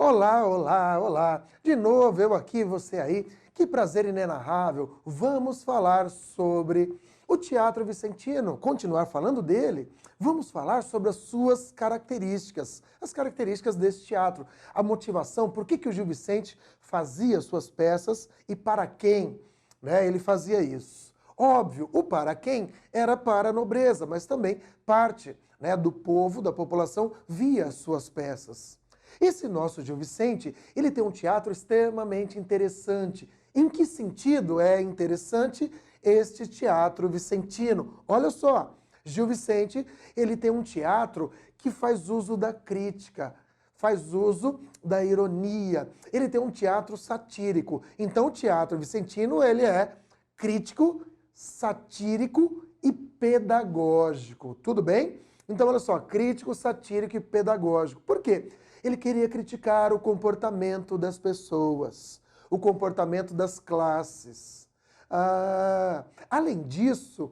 Olá, olá, olá. De novo eu aqui, você aí. Que prazer inenarrável. Vamos falar sobre o Teatro Vicentino, continuar falando dele. Vamos falar sobre as suas características, as características desse teatro, a motivação, por que o Gil Vicente fazia suas peças e para quem, né, ele fazia isso. Óbvio, o para quem era para a nobreza, mas também parte, né, do povo, da população, via as suas peças. Esse nosso Gil Vicente, ele tem um teatro extremamente interessante. Em que sentido é interessante este teatro vicentino? Olha só, Gil Vicente, ele tem um teatro que faz uso da crítica, faz uso da ironia. Ele tem um teatro satírico. Então o teatro vicentino, ele é crítico, satírico e pedagógico. Tudo bem? Então, olha só, crítico, satírico e pedagógico. Por quê? Ele queria criticar o comportamento das pessoas, o comportamento das classes. Além disso,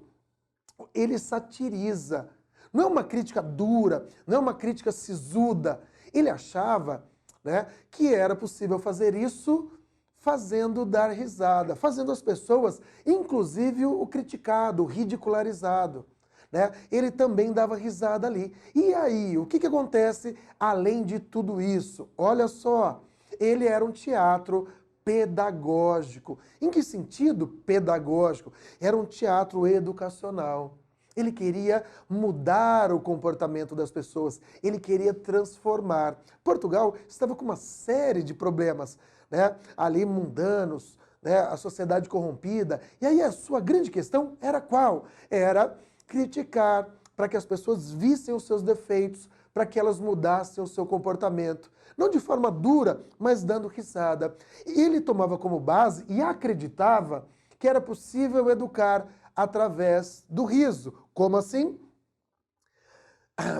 ele satiriza. Não é uma crítica dura, não é uma crítica sisuda. Ele achava, né, que era possível fazer isso fazendo dar risada, fazendo as pessoas, inclusive o criticado, o ridicularizado. Né? Ele também dava risada ali. E aí, o que acontece além de tudo isso? Olha só, ele era um teatro pedagógico. Em que sentido pedagógico? Era um teatro educacional. Ele queria mudar o comportamento das pessoas, ele queria transformar. Portugal estava com uma série de problemas, né, ali mundanos, né, a sociedade corrompida. E aí a sua grande questão era qual? Era criticar, para que as pessoas vissem os seus defeitos, para que elas mudassem o seu comportamento. Não de forma dura, mas dando risada. E ele tomava como base e acreditava que era possível educar através do riso. Como assim?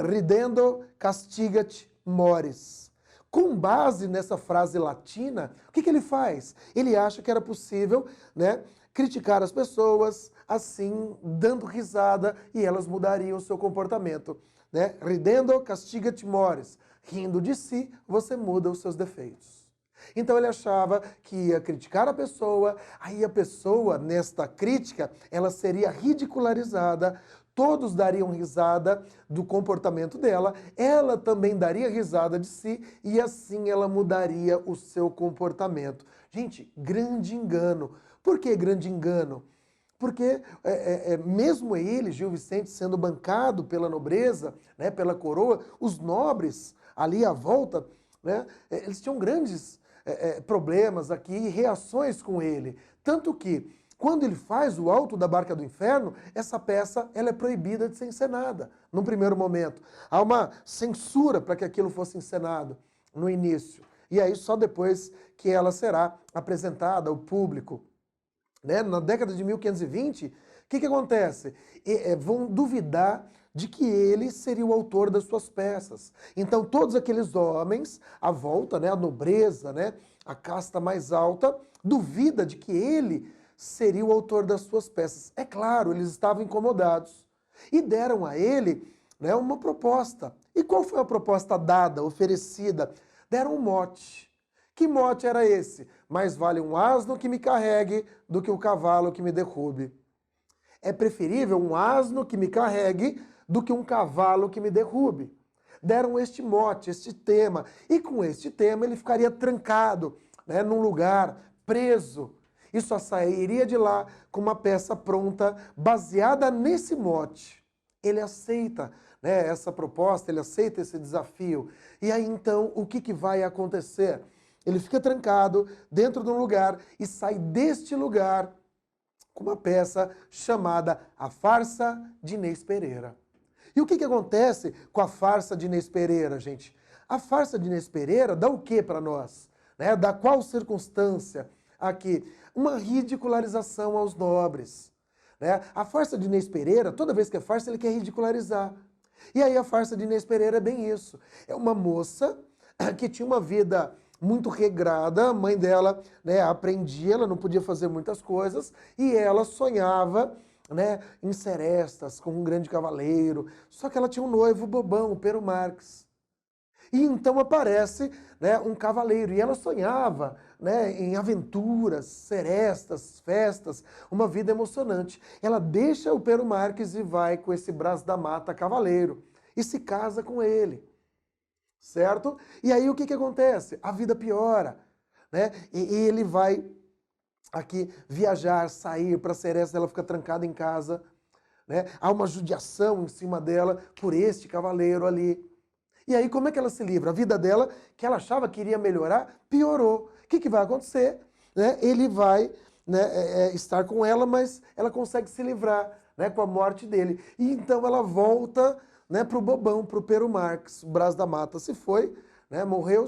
Ridendo castigat mores. Com base nessa frase latina, o que ele faz? Ele acha que era possível, né, criticar as pessoas, assim, dando risada, e elas mudariam o seu comportamento. Né? Ridendo castigat mores. Rindo de si, você muda os seus defeitos. Então ele achava que ia criticar a pessoa, aí a pessoa, nesta crítica, ela seria ridicularizada, todos dariam risada do comportamento dela, ela também daria risada de si e assim ela mudaria o seu comportamento. Gente, grande engano. Por que grande engano? Porque mesmo ele, Gil Vicente, sendo bancado pela nobreza, né, pela coroa, os nobres ali à volta, né, eles tinham grandes problemas aqui e reações com ele. Tanto que, quando ele faz o Alto da Barca do Inferno, essa peça ela é proibida de ser encenada, num primeiro momento. Há uma censura para que aquilo fosse encenado no início. E aí só depois que ela será apresentada ao público. Né? Na década de 1520, o que acontece? Vão duvidar de que ele seria o autor das suas peças. Então todos aqueles homens, à volta, né, a nobreza, né, a casta mais alta, duvida de que ele seria o autor das suas peças. É claro, eles estavam incomodados e deram a ele, né, uma proposta. E qual foi a proposta dada, oferecida? Deram um mote. Que mote era esse? Mais vale um asno que me carregue do que um cavalo que me derrube. É preferível um asno que me carregue do que um cavalo que me derrube. Deram este mote, este tema. E com este tema ele ficaria trancado, né, num lugar, preso. E só sairia de lá com uma peça pronta, baseada nesse mote. Ele aceita, né, essa proposta, ele aceita esse desafio. E aí então, o que vai acontecer? Ele fica trancado dentro de um lugar e sai deste lugar com uma peça chamada A Farsa de Inês Pereira. E o que acontece com a farsa de Inês Pereira, gente? A farsa de Inês Pereira dá o que para nós? Né? Dá qual circunstância aqui? Uma ridicularização aos nobres. Né? A farsa de Inês Pereira, toda vez que é farsa, ele quer ridicularizar. E aí a farsa de Inês Pereira é bem isso. É uma moça que tinha uma vida muito regrada, a mãe dela, né, aprendia, ela não podia fazer muitas coisas, e ela sonhava, né, em serestas, com um grande cavaleiro, só que ela tinha um noivo bobão, o Pero Marques. E então aparece, né, um cavaleiro, e ela sonhava, né, em aventuras, serestas, festas, uma vida emocionante. Ela deixa o Pero Marques e vai com esse Brás da Mata cavaleiro e se casa com ele, certo? E aí o que acontece? A vida piora, né? E ele vai aqui viajar, sair para Seresta, ela fica trancada em casa, né? Há uma judiação em cima dela por este cavaleiro ali. E aí como é que ela se livra? A vida dela, que ela achava que iria melhorar, piorou. O que vai acontecer? Né? Ele vai, né, estar com ela, mas ela consegue se livrar, né, com a morte dele. E então ela volta, né, para o bobão, para o Pero Marques. O Brás da Mata se foi, né, morreu,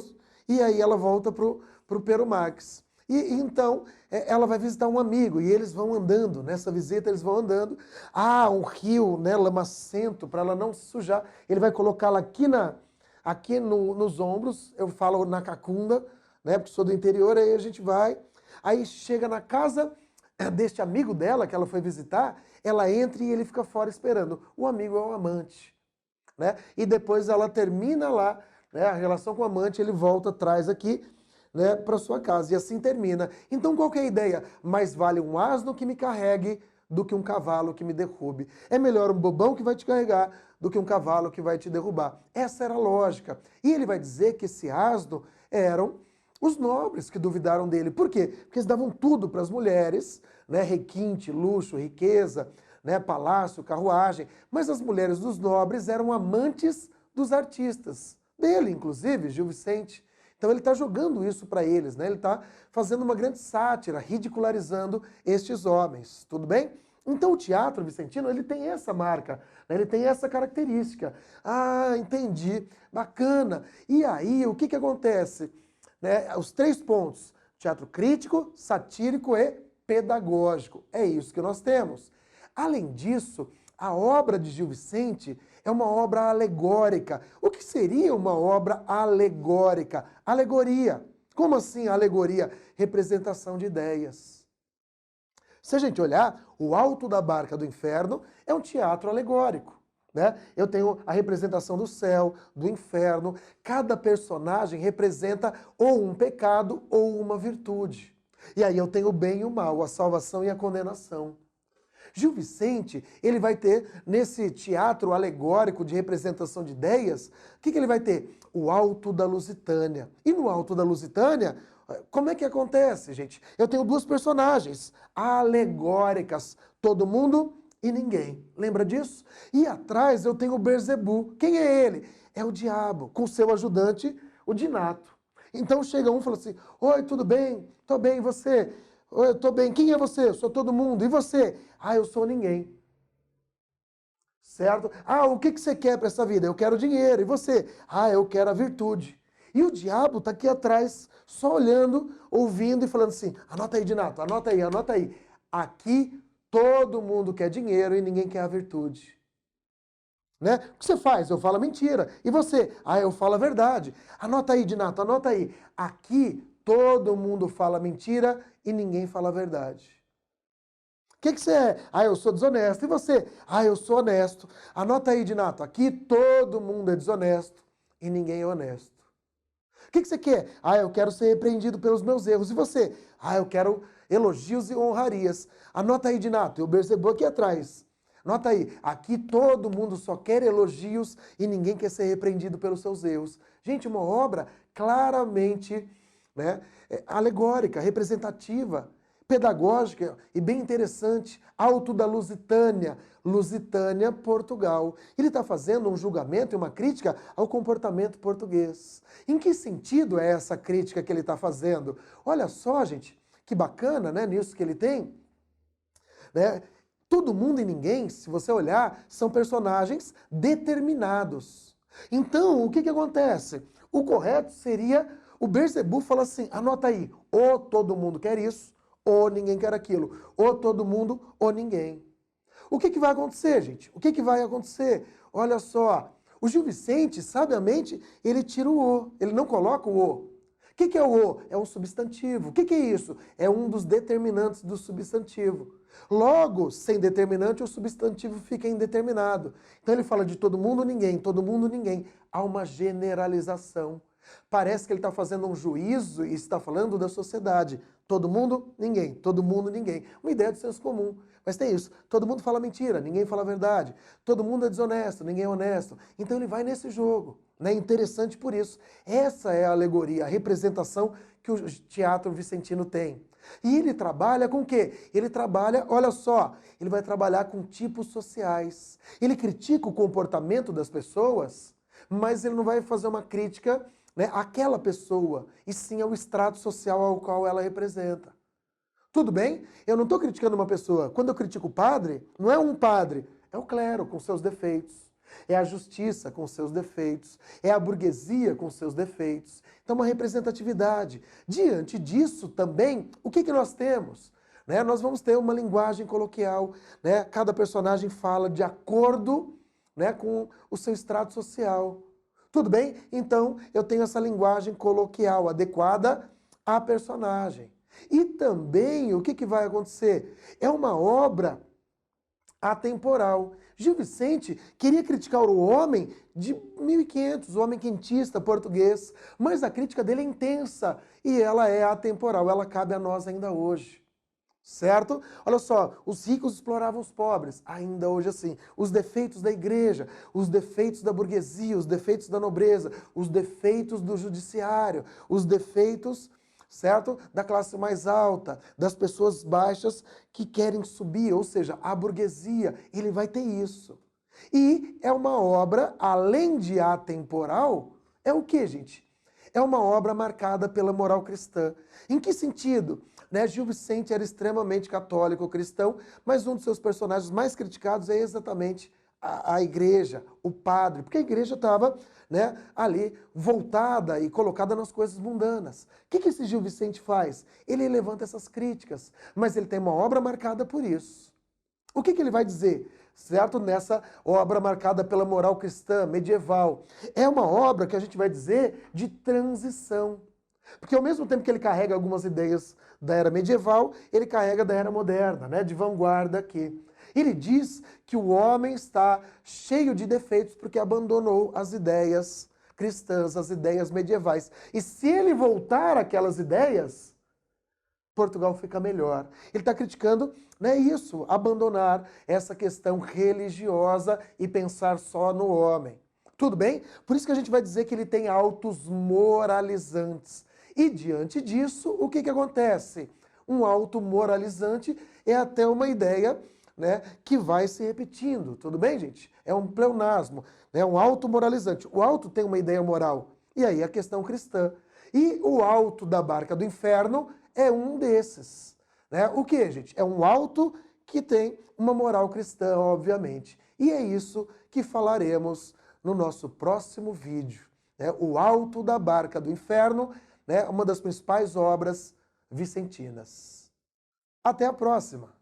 e aí ela volta para o Pero Marques. E então ela vai visitar um amigo e eles vão andando, nessa visita eles vão andando. Ah, um rio, né, lamacento, para ela não se sujar. Ele vai colocá-la aqui nos ombros, eu falo na cacunda, né, porque sou do interior, aí a gente vai. Aí chega na casa deste amigo dela, que ela foi visitar, ela entra e ele fica fora esperando. O amigo é o amante, né? E depois ela termina lá, né, a relação com o amante, ele volta, traz aqui, né, para sua casa. E assim termina. Então qual que é a ideia? Mais vale um asno que me carregue do que um cavalo que me derrube. É melhor um bobão que vai te carregar do que um cavalo que vai te derrubar. Essa era a lógica. E ele vai dizer que esse asno eram os nobres que duvidaram dele. Por quê? Porque eles davam tudo para as mulheres, né, requinte, luxo, riqueza, né, palácio, carruagem. Mas as mulheres dos nobres eram amantes dos artistas. Dele, inclusive, Gil Vicente. Então ele está jogando isso para eles, né? Ele está fazendo uma grande sátira, ridicularizando estes homens, tudo bem? Então o teatro vicentino, ele tem essa marca, né? Ele tem essa característica. Ah, entendi, bacana. E aí, o que acontece? Né? Os 3 pontos, teatro crítico, satírico e pedagógico. É isso que nós temos. Além disso, a obra de Gil Vicente é uma obra alegórica. O que seria uma obra alegórica? Alegoria. Como assim alegoria? Representação de ideias. Se a gente olhar, o Alto da Barca do Inferno é um teatro alegórico, né? Eu tenho a representação do céu, do inferno. Cada personagem representa ou um pecado ou uma virtude. E aí eu tenho o bem e o mal, a salvação e a condenação. Gil Vicente, ele vai ter, nesse teatro alegórico de representação de ideias, o que ele vai ter? O Alto da Lusitânia. E no Alto da Lusitânia, como é que acontece, gente? Eu tenho 2 personagens alegóricas, todo mundo e ninguém. Lembra disso? E atrás eu tenho o Beelzebub. Quem é ele? É o diabo, com seu ajudante, o Dinato. Então chega um e fala assim, oi, tudo bem? Tô bem, e você? Oi, eu tô bem. Quem é você? Eu sou todo mundo. E você? Ah, eu sou ninguém. Certo? Ah, o que você quer para essa vida? Eu quero dinheiro. E você? Ah, eu quero a virtude. E o diabo está aqui atrás, só olhando, ouvindo e falando assim, anota aí, Dinato, anota aí, anota aí. Aqui todo mundo quer dinheiro e ninguém quer a virtude. Né? O que você faz? Eu falo a mentira. E você? Ah, eu falo a verdade. Anota aí, Dinato, anota aí. Aqui todo mundo fala mentira e ninguém fala a verdade. O que você é? Ah, eu sou desonesto. E você? Ah, eu sou honesto. Anota aí, Dinato. Aqui todo mundo é desonesto e ninguém é honesto. O que você quer? Ah, eu quero ser repreendido pelos meus erros. E você? Ah, eu quero elogios e honrarias. Anota aí, Dinato. Eu percebo aqui atrás. Anota aí. Aqui todo mundo só quer elogios e ninguém quer ser repreendido pelos seus erros. Gente, uma obra claramente, né, alegórica, representativa, pedagógica e bem interessante. Alto da Lusitânia, Lusitânia, Portugal. Ele está fazendo um julgamento e uma crítica ao comportamento português. Em que sentido é essa crítica que ele está fazendo? Olha só, gente, que bacana, né, nisso que ele tem. Né? Todo mundo e ninguém, se você olhar, são personagens determinados. Então, o que acontece? O correto seria, o Beelzebub fala assim, anota aí, ou todo mundo quer isso, ou ninguém quer aquilo. Ou todo mundo, ou ninguém. O que vai acontecer, gente? O que vai acontecer? Olha só, o Gil Vicente, sabiamente, ele tira o o, ele não coloca o o. O que é o o? É um substantivo. O que é isso? É um dos determinantes do substantivo. Logo, sem determinante, o substantivo fica indeterminado. Então ele fala de todo mundo, ninguém, todo mundo, ninguém. Há uma generalização. Parece que ele está fazendo um juízo e está falando da sociedade. Todo mundo, ninguém. Todo mundo, ninguém. Uma ideia do senso comum. Mas tem isso. Todo mundo fala mentira, ninguém fala a verdade. Todo mundo é desonesto, ninguém é honesto. Então ele vai nesse jogo. Né? Interessante por isso. Essa é a alegoria, a representação que o teatro vicentino tem. E ele trabalha com o quê? Ele trabalha, olha só, ele vai trabalhar com tipos sociais. Ele critica o comportamento das pessoas, mas ele não vai fazer uma crítica, né, àquela pessoa, e sim ao estrato social ao qual ela representa. Tudo bem? Eu não estou criticando uma pessoa. Quando eu critico o padre, não é um padre, é o clero com seus defeitos. É a justiça com seus defeitos, é a burguesia com seus defeitos. Então, uma representatividade. Diante disso também, o que nós temos? Né? Nós vamos ter uma linguagem coloquial, né? Cada personagem fala de acordo, né, com o seu estrato social. Tudo bem? Então, eu tenho essa linguagem coloquial adequada à personagem. E também, o que vai acontecer? É uma obra atemporal. Gil Vicente queria criticar o homem de 1500, o homem quentista português, mas a crítica dele é intensa e ela é atemporal, ela cabe a nós ainda hoje. Certo? Olha só, os ricos exploravam os pobres, ainda hoje assim. Os defeitos da igreja, os defeitos da burguesia, os defeitos da nobreza, os defeitos do judiciário, os defeitos, certo? Da classe mais alta, das pessoas baixas que querem subir, ou seja, a burguesia, ele vai ter isso. E é uma obra, além de atemporal, é o que, gente? É uma obra marcada pela moral cristã. Em que sentido? Né, Gil Vicente era extremamente católico cristão, mas um dos seus personagens mais criticados é exatamente a igreja, o padre, porque a igreja estava, né, ali voltada e colocada nas coisas mundanas. O que esse Gil Vicente faz? Ele levanta essas críticas, mas ele tem uma obra marcada por isso. O que ele vai dizer? Certo? Nessa obra marcada pela moral cristã medieval. É uma obra que a gente vai dizer de transição. Porque ao mesmo tempo que ele carrega algumas ideias da era medieval, ele carrega da era moderna, né, de vanguarda aqui. Ele diz que o homem está cheio de defeitos porque abandonou as ideias cristãs, as ideias medievais. E se ele voltar àquelas ideias, Portugal fica melhor. Ele está criticando, né, isso, abandonar essa questão religiosa e pensar só no homem. Tudo bem? Por isso que a gente vai dizer que ele tem autos moralizantes. E diante disso, o que acontece? Um auto moralizante é até uma ideia, né, que vai se repetindo. Tudo bem, gente? É um pleonasmo, né, um auto moralizante. O auto tem uma ideia moral. E aí a questão cristã. E o alto da barca do inferno é um desses. Né? O que, gente? É um alto que tem uma moral cristã, obviamente. E é isso que falaremos no nosso próximo vídeo. Né? O Alto da Barca do Inferno, né? Uma das principais obras vicentinas. Até a próxima!